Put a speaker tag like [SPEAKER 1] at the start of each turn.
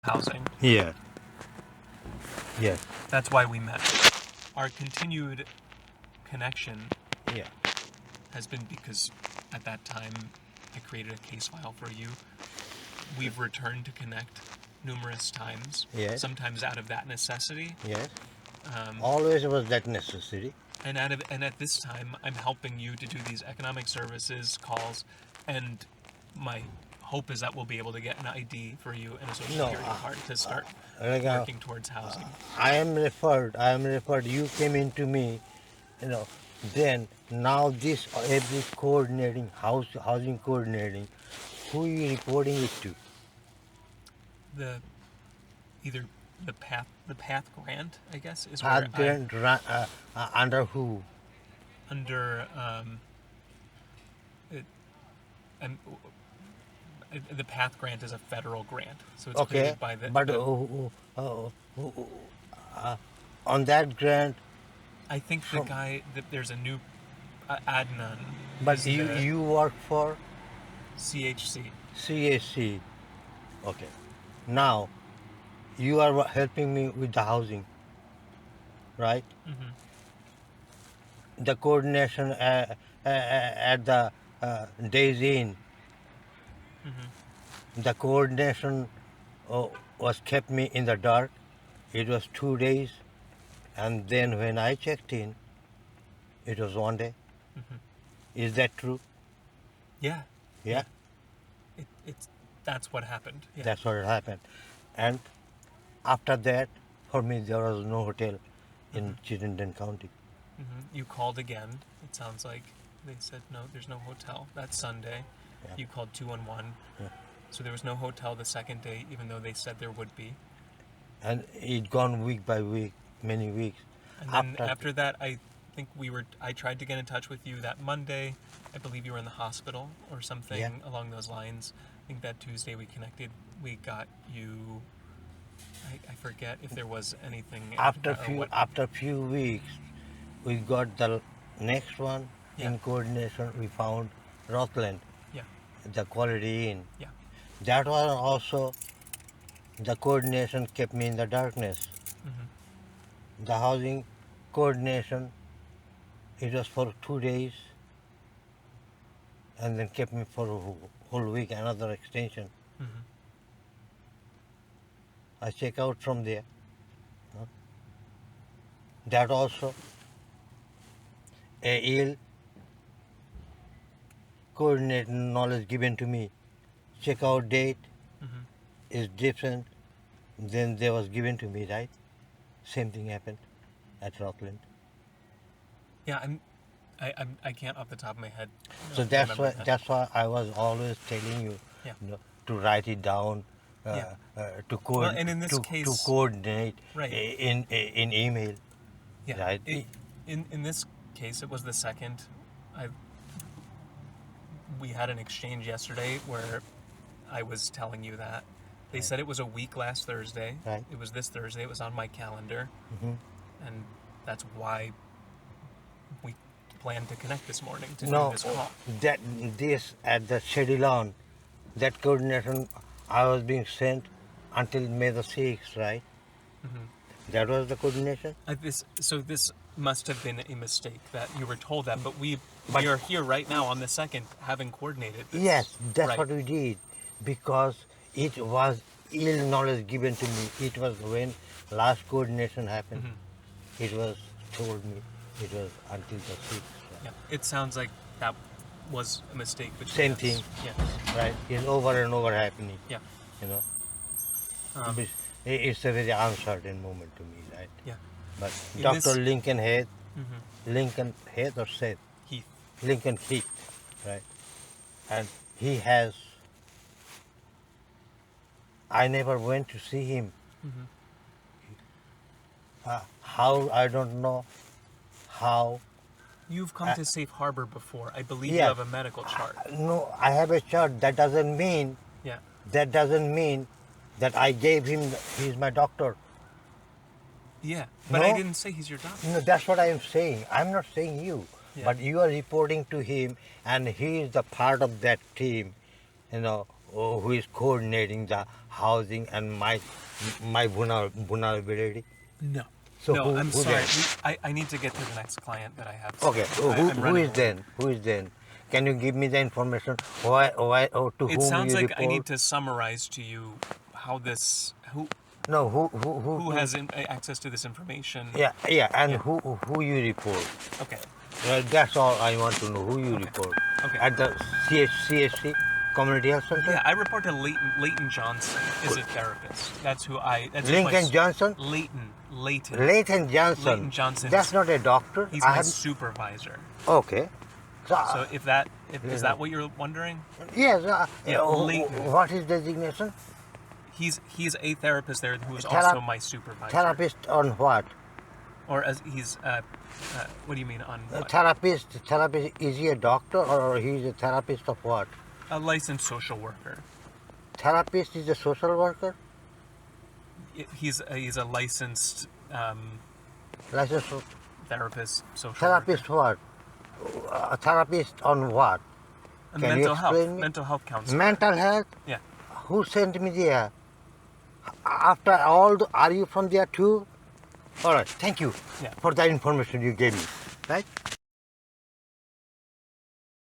[SPEAKER 1] housing.
[SPEAKER 2] Yeah. Yes.
[SPEAKER 1] That's why we met. Our continued connection
[SPEAKER 2] Yeah.
[SPEAKER 1] has been because at that time I created a case file for you. We've returned to connect numerous times.
[SPEAKER 2] Yes.
[SPEAKER 1] Sometimes out of that necessity.
[SPEAKER 2] Yes. Always was that necessary.
[SPEAKER 1] And at this time, I'm helping you to do these economic services calls, and my hope is that we'll be able to get an ID for you and a social security card to start working towards housing.
[SPEAKER 2] I am referred. You came into me, then now this every coordinating, housing coordinating, who are you reporting it to?
[SPEAKER 1] Either the path grant, I guess, is
[SPEAKER 2] Path
[SPEAKER 1] where
[SPEAKER 2] grant under who?
[SPEAKER 1] Under the path grant is a federal grant, so it's created by the.
[SPEAKER 2] But on that grant.
[SPEAKER 1] I think the guy that there's a new Adnan.
[SPEAKER 2] But you work for
[SPEAKER 1] CHC.
[SPEAKER 2] CHC. Okay. Now you are helping me with the housing, right?
[SPEAKER 1] Mm-hmm.
[SPEAKER 2] The coordination at the Days Inn.
[SPEAKER 1] Mm-hmm.
[SPEAKER 2] The coordination was kept me in the dark. It was 2 days, and then when I checked in, it was 1 day.
[SPEAKER 1] Mm-hmm.
[SPEAKER 2] Is that true?
[SPEAKER 1] Yeah.
[SPEAKER 2] Yeah.
[SPEAKER 1] That's what happened. Yeah.
[SPEAKER 2] That's what happened, and after that, for me there was no hotel in Chittenden County.
[SPEAKER 1] Mm-hmm. You called again. It sounds like they said no. There's no hotel. That Sunday, you called 211.
[SPEAKER 2] Yeah.
[SPEAKER 1] So there was no hotel the second day, even though they said there would be.
[SPEAKER 2] And it gone week by week, many weeks.
[SPEAKER 1] And then after that, I think I tried to get in touch with you that Monday. I believe you were in the hospital or something along those lines. I think that Tuesday we connected. We got you. I forget if there was anything.
[SPEAKER 2] After few weeks, we got the next one in coordination. We found Rothland.
[SPEAKER 1] Yeah.
[SPEAKER 2] The Quality Inn.
[SPEAKER 1] Yeah.
[SPEAKER 2] That was also the coordination kept me in the darkness.
[SPEAKER 1] Mm-hmm.
[SPEAKER 2] The housing coordination, it was for 2 days, and then kept me for a whole week, another extension.
[SPEAKER 1] Mm-hmm.
[SPEAKER 2] I check out from there. That also a ill coordinate knowledge given to me. Check out date is different than they was given to me, right? Same thing happened at Rockland.
[SPEAKER 1] Yeah, I can't off the top of my head.
[SPEAKER 2] So that's why I was always telling you, to write it down, to coordinate in email.
[SPEAKER 1] Yeah.
[SPEAKER 2] Right?
[SPEAKER 1] In this case, it was the second. We had an exchange yesterday where I was telling you that they said it was a week last Thursday.
[SPEAKER 2] Right.
[SPEAKER 1] It was this Thursday. It was on my calendar, and that's why we planned to connect this morning to do this call.
[SPEAKER 2] This at the schedule on that coordination, I was being sent until May the 6th, right? Mm-hmm. That was the coordination.
[SPEAKER 1] This must have been a mistake that you were told that, but we are here right now on the 2nd, having coordinated this.
[SPEAKER 2] Yes, that's what we did, because it was ill knowledge given to me. It was when last coordination happened. Mm-hmm. It was told me it was until the 6th.
[SPEAKER 1] Yeah, it sounds like that was a mistake.
[SPEAKER 2] Same thing.
[SPEAKER 1] Yes.
[SPEAKER 2] Right? It's over and over happening.
[SPEAKER 1] Yeah.
[SPEAKER 2] It's a very uncertain moment to me, right?
[SPEAKER 1] Yeah.
[SPEAKER 2] But Dr. Lincoln Heath, Lincoln Heath or Seth?
[SPEAKER 1] Heath.
[SPEAKER 2] Lincoln Heath, right? And he has, I never went to see him. How, I don't know how.
[SPEAKER 1] You've come to Safe Harbor before. I believe you have a medical chart.
[SPEAKER 2] No, I have a chart. That doesn't mean that I gave him, he's my doctor.
[SPEAKER 1] Yeah, but I didn't say he's your doctor.
[SPEAKER 2] No, that's what I am saying. I'm not saying you. Yeah. But you are reporting to him, and he is the part of that team, who is coordinating the housing and my vulnerability?
[SPEAKER 1] No.
[SPEAKER 2] So
[SPEAKER 1] no, I'm
[SPEAKER 2] who
[SPEAKER 1] sorry.
[SPEAKER 2] then?
[SPEAKER 1] I need to get to the next client that I have.
[SPEAKER 2] Okay,
[SPEAKER 1] I'm
[SPEAKER 2] who
[SPEAKER 1] running
[SPEAKER 2] is
[SPEAKER 1] late.
[SPEAKER 2] then? Who is then? Can you give me the information? Why, or to
[SPEAKER 1] It
[SPEAKER 2] whom
[SPEAKER 1] sounds
[SPEAKER 2] you
[SPEAKER 1] like
[SPEAKER 2] report?
[SPEAKER 1] I need to summarize to you how this
[SPEAKER 2] No,
[SPEAKER 1] who has access to this information.
[SPEAKER 2] Yeah, and
[SPEAKER 1] Yeah.
[SPEAKER 2] who you report?
[SPEAKER 1] Okay.
[SPEAKER 2] That's all I want to know. Who you
[SPEAKER 1] Okay.
[SPEAKER 2] report?
[SPEAKER 1] Okay.
[SPEAKER 2] At the CHC Community Health Center.
[SPEAKER 1] Yeah, I report to Leighton Johnson is a therapist. That's who I. That's
[SPEAKER 2] Lincoln Johnson.
[SPEAKER 1] Leighton.
[SPEAKER 2] Leighton Johnson.
[SPEAKER 1] Leighton Johnson.
[SPEAKER 2] That's not a doctor.
[SPEAKER 1] He's my supervisor.
[SPEAKER 2] Okay.
[SPEAKER 1] So is that what you're wondering?
[SPEAKER 2] Yes.
[SPEAKER 1] Yeah, Leighton.
[SPEAKER 2] What is designation?
[SPEAKER 1] He's a therapist there who is
[SPEAKER 2] Thera-
[SPEAKER 1] also my supervisor.
[SPEAKER 2] Therapist on what?
[SPEAKER 1] Or as he's what do you mean on what?
[SPEAKER 2] Therapist. Is he a doctor or he is a therapist of what?
[SPEAKER 1] A licensed social worker.
[SPEAKER 2] Therapist is a social worker.
[SPEAKER 1] He's a licensed
[SPEAKER 2] Licensed
[SPEAKER 1] therapist, social
[SPEAKER 2] therapist
[SPEAKER 1] worker.
[SPEAKER 2] what? A therapist on what? Can you
[SPEAKER 1] Mental
[SPEAKER 2] explain
[SPEAKER 1] health.
[SPEAKER 2] me?
[SPEAKER 1] Mental health counselor.
[SPEAKER 2] Mental health.
[SPEAKER 1] Yeah.
[SPEAKER 2] Who sent me there? After all, are you from there too? All right. Thank you
[SPEAKER 1] Yeah.
[SPEAKER 2] for the information you gave me. Right.